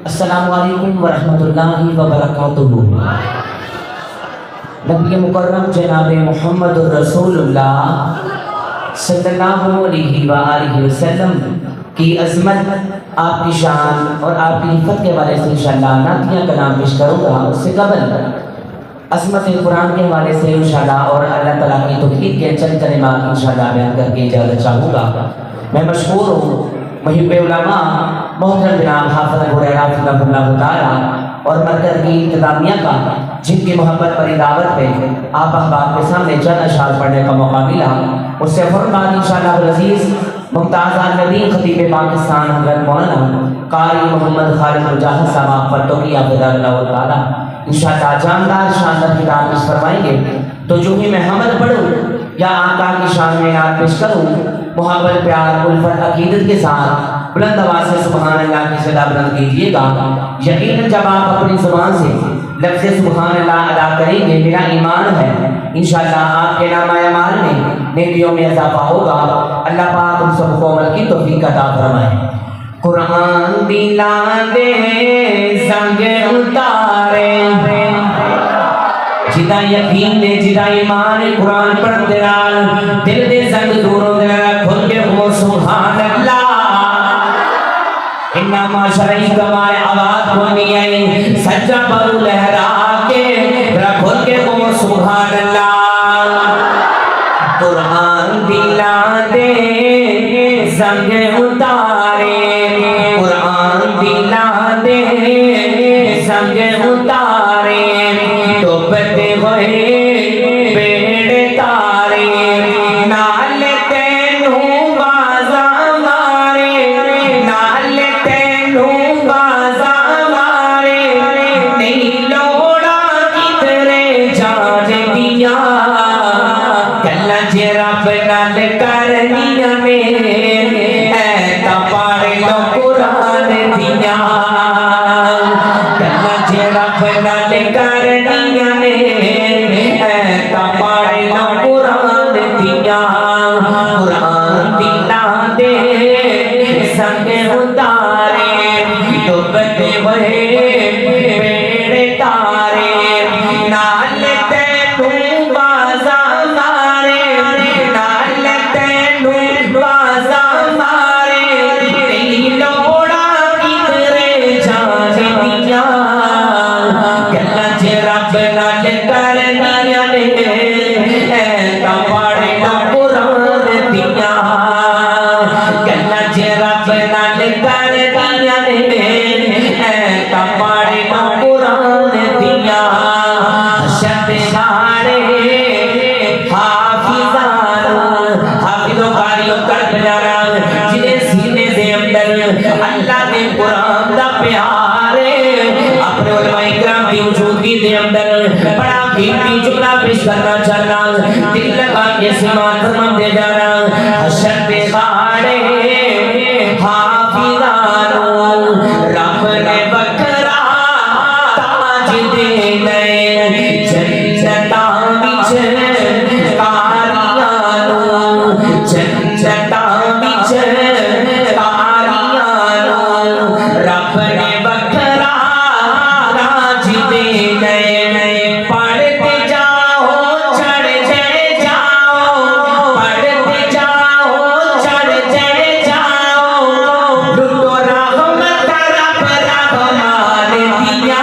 السلام علیکم ورحمۃ اللہ وبرکاتہ۔ نبی مکرم جناب محمد رسول اللہ صلی اللہ علیہ وآلہ وسلم کی عظمت، آپ کی شان اور آپ کی عفت کے حوالے سے انشاءاللہ نعتیہ کلام پیش کروں گا۔ اس سے قبل عظمت قرآن کے حوالے سے انشاءاللہ اور اللہ تعالیٰ کی توحید کے چند کلمات انشاءاللہ بیان کر کے اجازت چاہوں گا۔ میں مشکور ہوں محب علماء محترم جناب حافظ ابو ہریرہ رحمہ اللہ تعالیٰ اور مرکز کی انتظامیہ کا، جن کی محبت پر دعوت پہ آپ احباب کے سامنے چند اشعار پڑھنے کا موقع ملا۔ اس سے فوراً بعد انشاءاللہ العزیز ممتاز عالمدین خطیب پاکستان حضرت مولانا قاری محمد خالد مجاہد صاحب آپ پر توقیہ فضل اللہ تعالیٰ انشاءاللہ جاندار شاندار خطاب پیش فرمائیں گے۔ تو جو ہی میں حمد پڑھوں یا آقا کی شان میں نعت پیش کروں، محبت پیار الفت عقیدت کے ساتھ بلند آواز سے سبحان اللہ کی صدا بلند کیجیے گا۔ یقیناً جب آپ اپنی زبان سے لفظ سبحان اللہ ادا کریں گے، میرا ایمان ہے انشاءاللہ آپ کے نامہ اعمال میں نیکیوں میں اضافہ ہوگا۔ اللہ پاک ہم سب کو عمل کی توفیق عطا فرمائے۔ قرآن دلا دے سنگ اتارے، جدا یقین نے جدا ایمان قرآن پڑھتے رال، دل دے سنگ دوروں دے کھل کے ہو سبحان اللہ۔ انما شرعی کمائے آواز کو نہیں آئی، سجا پر لہرا کے کھل کے ہو سبحان اللہ۔ قرآن دلا دے سنگ اتارے، قرآن دلا دے سنگ اتارے، ڈوبتے ہوئے بیڑے تارے، نال تینوں بازا مارے، نال تینوں بازا مارے، نہیں لوڑا کدھرے جان دیا، گلا جے رب نال کرنیاں نے، ایتا پڑھ لو قرآن دیا، گلا جے رب نال کرنیاں نے، ایتا پڑھ لو قرآن دیا۔ قرآن دلا دے سنگ اتارے، ڈوبتے ہوئے بیڑے تارے، نال تینوں بازا مارے، نال تینوں بازا مارے، نہیں لوڑا کدھرے جان دیا، گلا جے رب نال کرنیاں نے، ایتا پڑھ لو قرآن دیا، گلا جے رب نال کرنیاں نے، ایتا پڑھ لو قرآن دیا۔ حشر ساڑے حافظان، حافظوں قاریوں قلب جانا، جنہیں سینے دے اندر اللہ نے قرآن دا پیار ہے، اپنے علماء اکرام کی موجودگی دے اندر بڑا قیمتی جملہ پیش کرنا چاہنا، دل لگا کے سماعت فرما دے جانا۔ حشر پہ کھاڑے حافظان، رب نے بکرا تاج دے لے، جنتاں وچ کاریاں نوں، جنتاں وچ کاریاں نوں، رب نے بکرا تاج دے لے، پڑھتے جاؤ چڑھتے جاؤ، پڑھتے جاؤ چڑھتے جاؤ، لٹو رحمت رب رحمان دیا،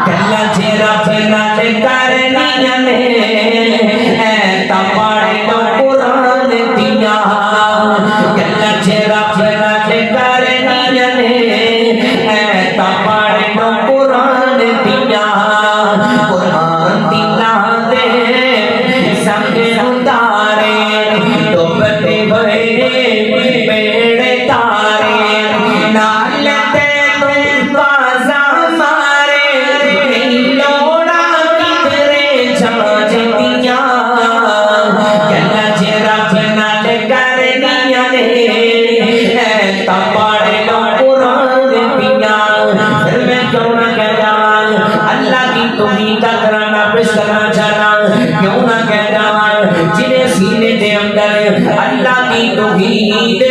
گلا جے رب نال کرنیاں نے، ایتا پڑھ لو قرآن دیا، گلا جے رب نال کرنیاں نے، ایتا پڑھ لو قرآن دیا۔ قرآن دلا دے سنگ اتارے، ڈوبتے ہوئے بیڑے تارے، نال تینوں بازا مارے، نہیں لوڑا کدھرے جان دیا، گلا جے رب نال کرنیاں نے، ایتا پڑھ لو قرآن دیا۔ پھر میں کیوں نہ کہہ جاؤں اللہ کی توحید کا ترانہ پیش کرنا چاہنا، کیوں نہ کہہ جاؤں جنہیں سینے دے اندر اللہ کی توحید،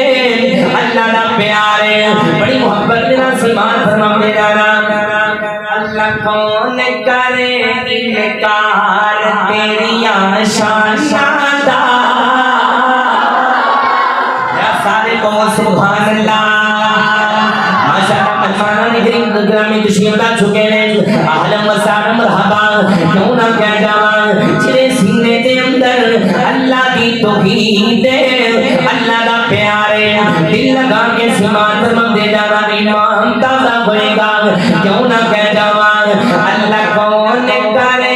اللہ کا پیار ہے، بڑی محبت میں نصیبان فرماتے جانا اللہ کون کرے انکار تیری شان یا سارے کو سبحان اللہ گرامی تشریف لا چکے ہیں اہلا و سہلا مرحبا کیوں نہ کہہ جاواں جڑے سینے دے اندر اللہ دی توحید اللہ دا پیار دل لگا کے سماعت فرماندے جاواں ایمان تازہ ہوئے گا کیوں نہ کہہ جاواں اللہ کون کرے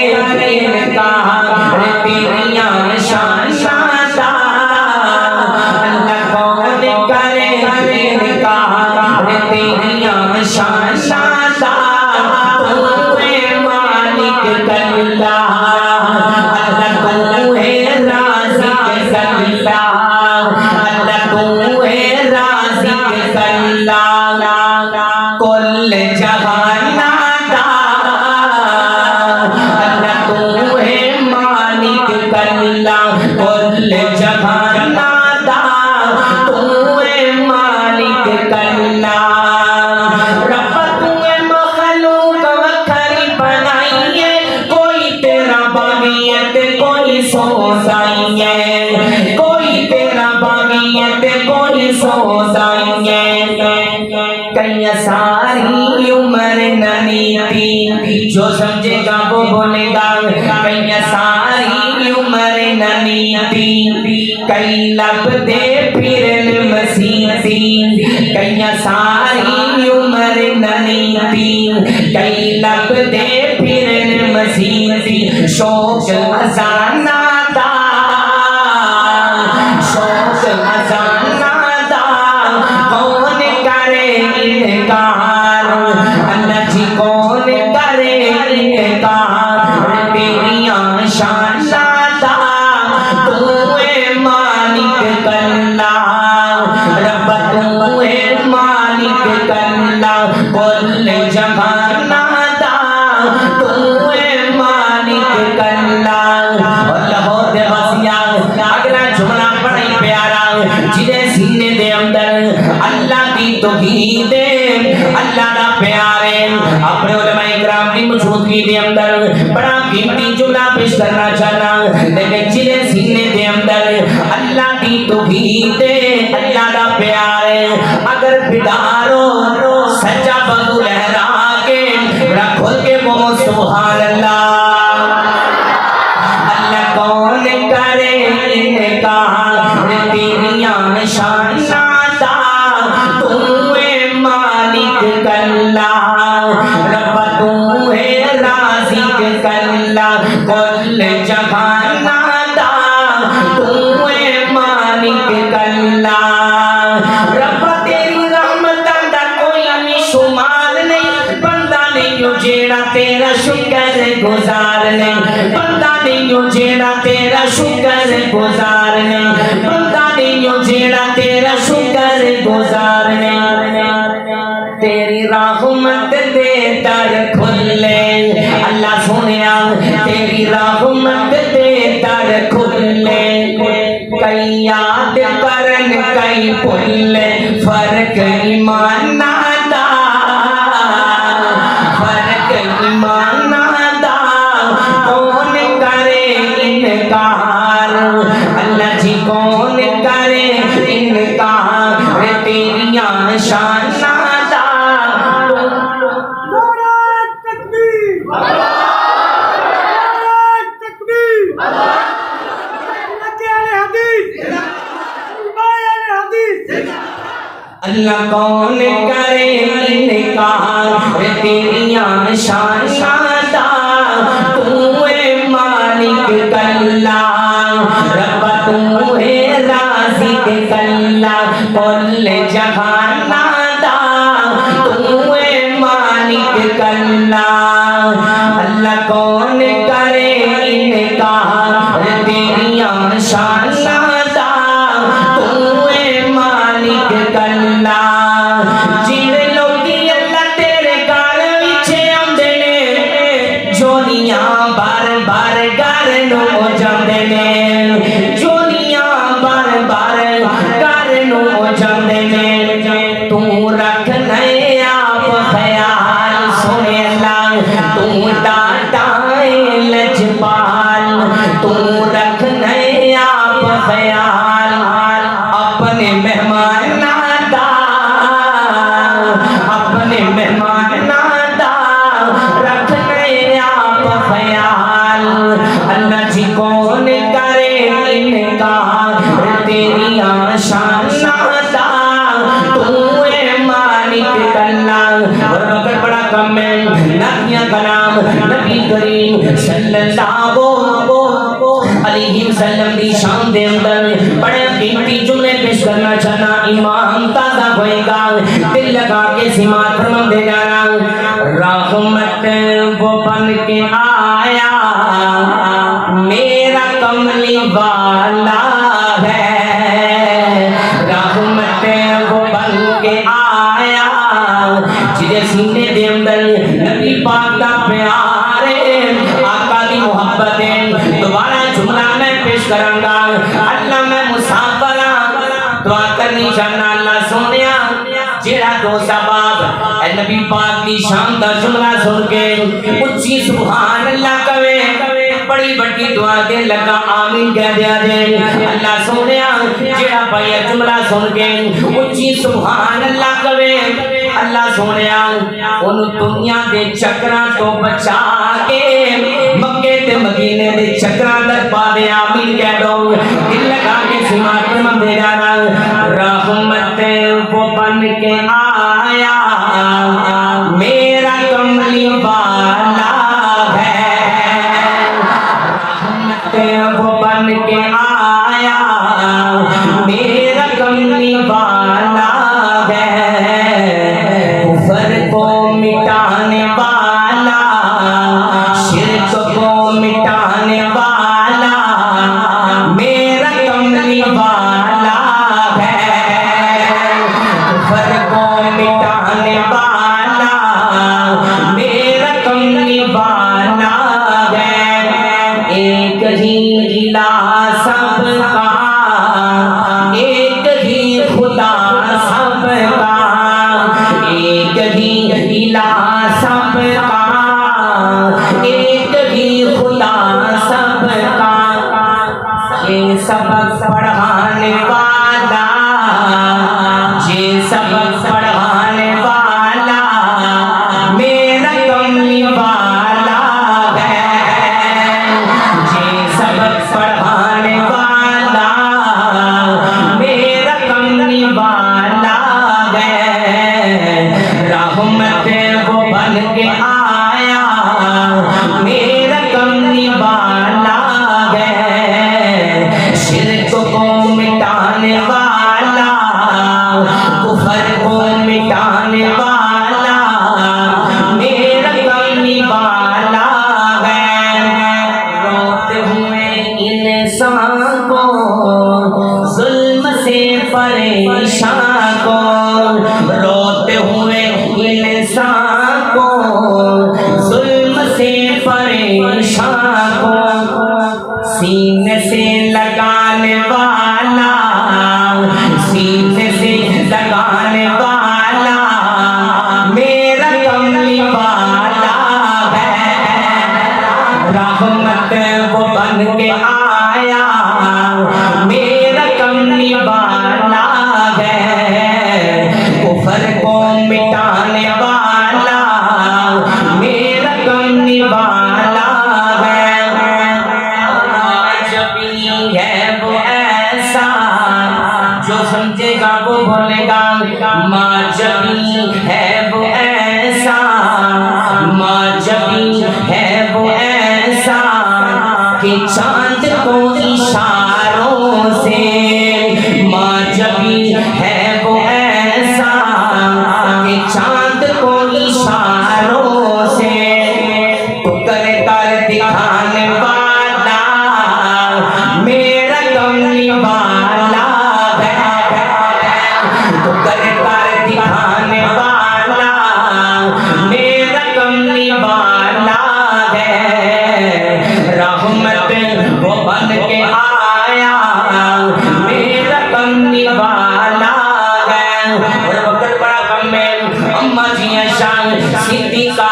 انکار تیری شان اللہ کون کرے انکار تیری شان ساری عمر ننی جو سمجھے گا وہ بولے گا کئی ساری عمر ننی کئی لب دے پھرن مسیحی کئی ساری عمر ننی کئی لب دے پھرن مسیحی شوق ازانا دا شوق ازانا دا کون کرے انکار اللہ جی کون کرے انکار تیری شان داتا تو اے مالک کلا رب تو اے مالک کلا کل جہان دا تو اے مالک کلا اللہ دے وسیا اگلا جملہ بڑا ہی پیارا جدے سینے دے اندر اللہ کی توحید اللہ دا پیار ہے اپنے علماء اکرام کی موجودگی دے اندر بڑا قیمتی جملہ پیش کرنا چاہنا لیکن جلے سینے دے اندر اللہ کی توحید اللہ دا پیار ہے اگر بیدارو سچا بگو لہرا کے بڑا کھل کے وہ سبحان اللہ اللہ کون کرے انکار تیری شان کلا رب تو ہے رازق کلا کل جہان دا تو ہے مالک کلا رب تیری رحمت دا کوئی شمار نہیں بندہ نہیں ہو جیڑا تیرا شکر گزار نہیں بندہ نہیں ہو جیڑا تیرا شکر گزار نہیں بندہ نہیں ہو جیڑا تیرا شکر گزار نہیں تیری رحمت دے در کھلے اللہ سنیا تیری رحمت دے در کھلے کئی یاد کرن کئی بھولے فرق ایمان دا فرق ایمان دا کون کرے انکار اللہ جی کون کرے انکار تیری شان اللہ کون کرے انکار تیری شان دا تو اے مالک کلا رب تو ہے رازق کلا کل جہان دا تو اے مالک کلا اللہ کون کرے انکار تیری شان دا تو اے مالک کلا جڑے لوگی اللہ تیرے گال وچے آندے نے جونیاں بار بار گھر نو جاندے نے جونیاں بار بار گھر نو جاندے نے تو رکھ ڈاٹائے لجپال تو رکھنے آپ خیال اپنے مہمان نادا اپنے مہمان نادا رکھنے آپ خیال اللہ جی کون کرے انکار تیری آشان نادا تو اے مالک اللہ اور وقت بڑا کم ہے نبیوں کا نام نبی کریم صلی اللہ علیہ وسلم دی شان دے اندر بڑے قیمتی جملے پیش کرنا چاہنا ایمان تازہ ہوئے گا دل لگا کے سماعت فرما دے جانا رحمت وہ بن کے آیا میرا کملی والا ہے رحمت وہ بن کے آیا جدے سینے دے اندر نبی پاک دا پیار ہے آقا دی محبت ہے دوبارہ جملہ میں پیش کروں گا اللہ میں مسافرہ دعا کرنی چاہنا اللہ سونیا جیڑا دو سباب اے نبی پاک دی شان دا جملہ سن کے اچھی سبحان اللہ کہے بڑی بڑی دعا دے لگا آمین کہہ دیا دے اللہ سونیا جیڑا پایا جملہ سن کے اچھی سبحان اللہ کہے اللہ سونیا ان دنیا دے چکراں تو بچا کے مکے تے مدینے دے چکراں در پا دے آمین کہہ دو دل لگا کے سماعت فرما دے جانا رحمت وہ بن کے آیا میرا کملی والا ہے رحمت وہ بن کے آیا میرا کملی والا ہے کفر کو مٹانے والا شرک کو مٹانے والا میرا کملی والا ہے کفر کو مٹانے والا میرا کملی والا ہے ایک ہی الہ سب کا ایک ہی خدا سب کا ایک ہی الہ سب کا ایک ہی خدا سب کا یہ سبق پڑھانے والا یہ سبق پڑھانے والا میرا کملی والا ہے یہ سبق پڑھانے والا میرا کملی والا ہے رحمت وہ بن کے آیا میرا کملی والا ہے شرک کو مٹانے والا کفر کو مٹانے والا میرا کملی والا ہے روتے ہوئے انسان کو ظلم سے پریشان کو روتے ہوئے انسان کو ظلم سے پریشان کو سینے سے لگانے والا سینے سے لگانے والا میرا کملی والا ہے رحمت وہ بن کے آیا میرا کملی والا ہے کفر کو مٹانے والا میرا کملی والا ہے جبھی ہے وہ ایسا جو سمجھے گا وہ بولے گا ماں جبھی ہے وہ ایسا ماں جبھی ہے وہ ایسا کہ چاند کو اشاروں سے ماں جبھی ہے وہ ایسا کہ چاند کو اشاروں سے ٹکر کر دکھانے والا میرا کملی والا ہے ٹکر کر دکھانے والا میرا کملی والا ہے رحمت اما جی عائشہ صدیقہ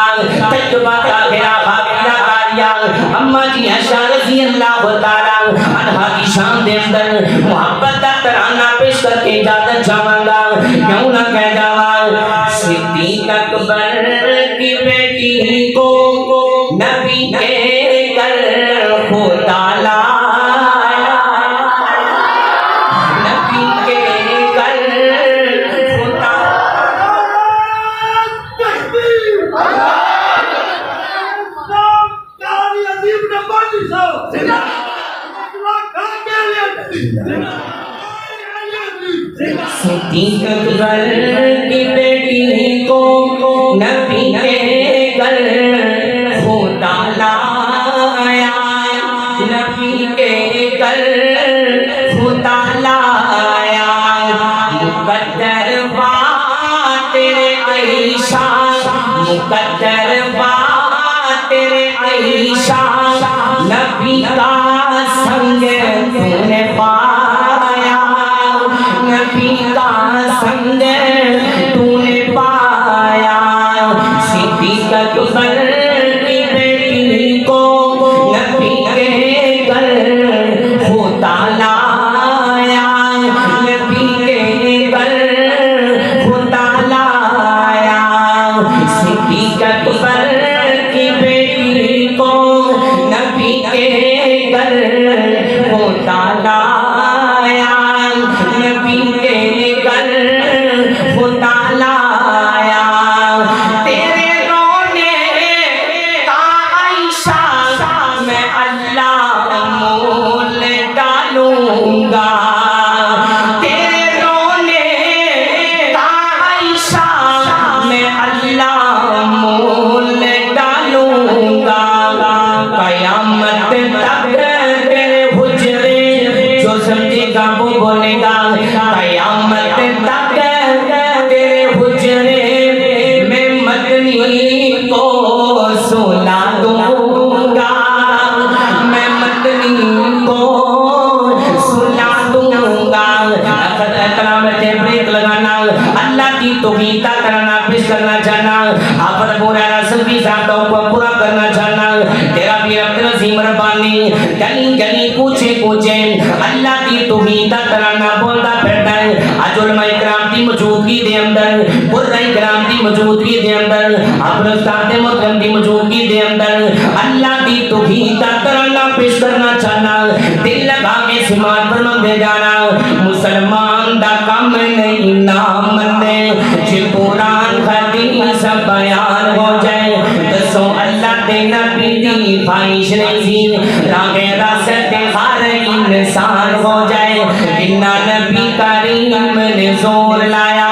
طیبہ طاہرہ حاجرہ عالیہ اما جی عائشہ رضی اللہ تعالی عنہا کی شان دے اندر محبت دا ترانہ پیش کر کے اجازت چاہوں گا کیوں نہ کہہ جاواں صدیق اکبر کی بیٹی کو نبی کے گھر خدا لایا نبی کے گھر خدا صدیق اکبر کی بیٹی کو نبی کے گھر خدا لایا نبی کے گھر خدا لایا مقدر بات تیرے عائشہ مقدر بات تیرے عائشہ نبی کا سنگ تو نے پایا نبی کا سنگ تو نے پایا صدیق اکبر کی بیٹی کو نبی کے گھر خدا لایا نبی کے گھر خدا لایا صدیق اکبر کی بیٹی کو نبی کے گھر خدا لایا نبی کے گھر خدا لایا تیرے رونے کا عائشہ میں اللہ مول ڈالوں گا تیرے رونے کا عائشہ میں اللہ مول ڈالوں گا قیامت تک تیرے حجرے جو سمجھے گا وہ بولے گا قیامت تک تیرے حجرے میں مدنی کو سلا دوں گا میں مدنی کو سلا دوں گا کلام سے بریک لگانا اللہ کی توحید کا کرنا پیش کرنا چاہنا آپ پورا رسم کی ذاتوں کو پورا کرنا چاہنا تیرا بھی رب نظیم ربانی گلی گلی کوچے کوچے اللہ کی توحید کا کرنا بولتا پھرتا ہے آج علماء کرام کی موجودگی دے اندر برائے کرام کی موجودگی دے اندر اپنے استاد محترم کی موجودگی دے اندر اللہ کی توحید کا کرنا پیش کرنا چاہنا دل لگا کے سماعت پر مندے جانا مسلمان دا کام نہیں نام مندے جی قرآن حدیث بیان ہو جائے دسو اللہ دے نبی دی خواہش نہیں راہ راست ہر انسان ہو جائے بنا نبی کریم نے زور لایا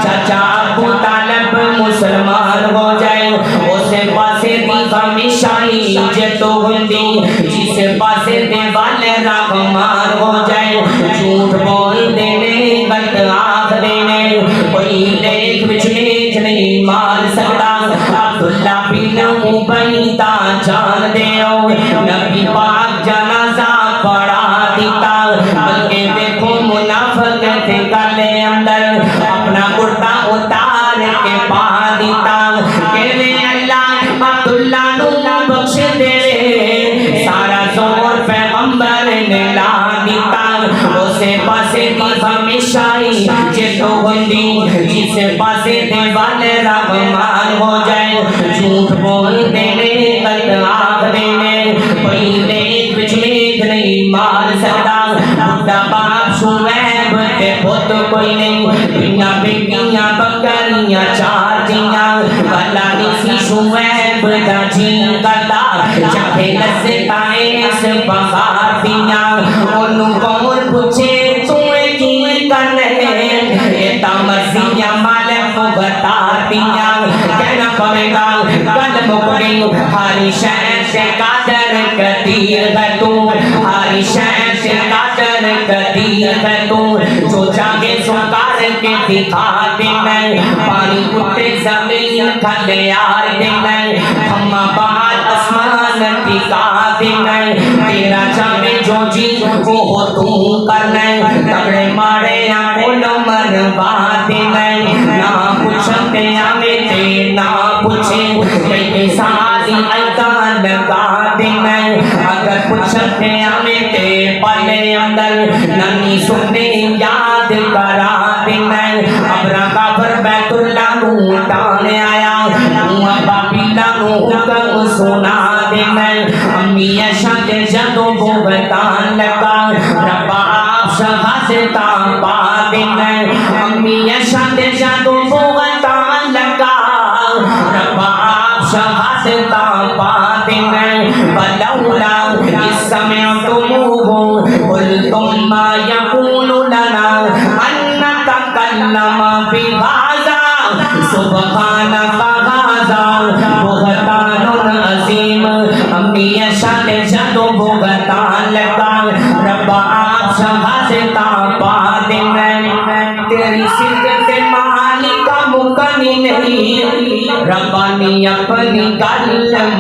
چاچا ابو طالب مسلمان ہو جائے اسے پاسے دی ہمیشائی جتو ہندی جسے پاسے دے والے رحمان ہو جائے جھوٹ بول دینے غلط آخ دینے کوئی لیک بچ لیک نہیں مار سکتا عبداللہ بن ابی تا جان دیو نبی پاک جنازہ پڑھا دیتا بلکہ دیکھو منافق تھے گلے اندر اپنا کرتا اتار کے پا دیتا کہنے اللہ عبداللہ نو بخش دے سارا زور پیغمبر نے لا دیتا اسے پاسے دی ہمیشائی جتو ہندی جسے پاسے دے والے رحمان ہو جائے جھوٹ بول دینے غلط آخ دینے کوئی لیک بچ لیک نہیں مار سکتا بڑا باپ شعیب تے پت کوئی نہیں دنیا بیٹیاں بکریاں چار جیاں بلا نسی شعیب دا جی کرتا چاہے لسے تائیس بغار دیاں انہوں کون پوچھے تمہیں کی کرنے یہ تامسیاں مالک بتا دیاں کہنا پڑے گا کل مکڑی ہاری شہر سے قادر قدیر ہے تو ہاری شہر سے قادر قدیر ہے تو جو جاگے سکار کے دکھا دینا پانی کتے زمین تھلے آ دینا ہما بہت اسمان ٹکا دینا تیرا چاہے جو جی وہ ہو تو کرنا تگڑے مارے آنکھوں من با دینا نہ پوچھتے ہمیں پوچھے کہ ساری اذان کا دن اگر پوچھتے ہمیں تے پلے اندر ننی سننے یاد کرا دن ابرا کافر بیت اللہ کو اٹھانے آیا ابا بیلا نو حکم سنا دن امی عائشہ کے جدو بہتان لگا ربا آپ شہادتا پا دن امی عائشہ کے جدو بہتان لگا ربا آپ شہادتا پا دن ولولا اس سمعتموه قلتم ما يقول لنا ان نتكلم بهذا سبحانك هذا بهتان عظیم امی عائشہ نے جدو بہتان لگا رب آپ شہادتا پا دن تیری صدق مالی کا مکنی نہیں ربانی اپنی کلم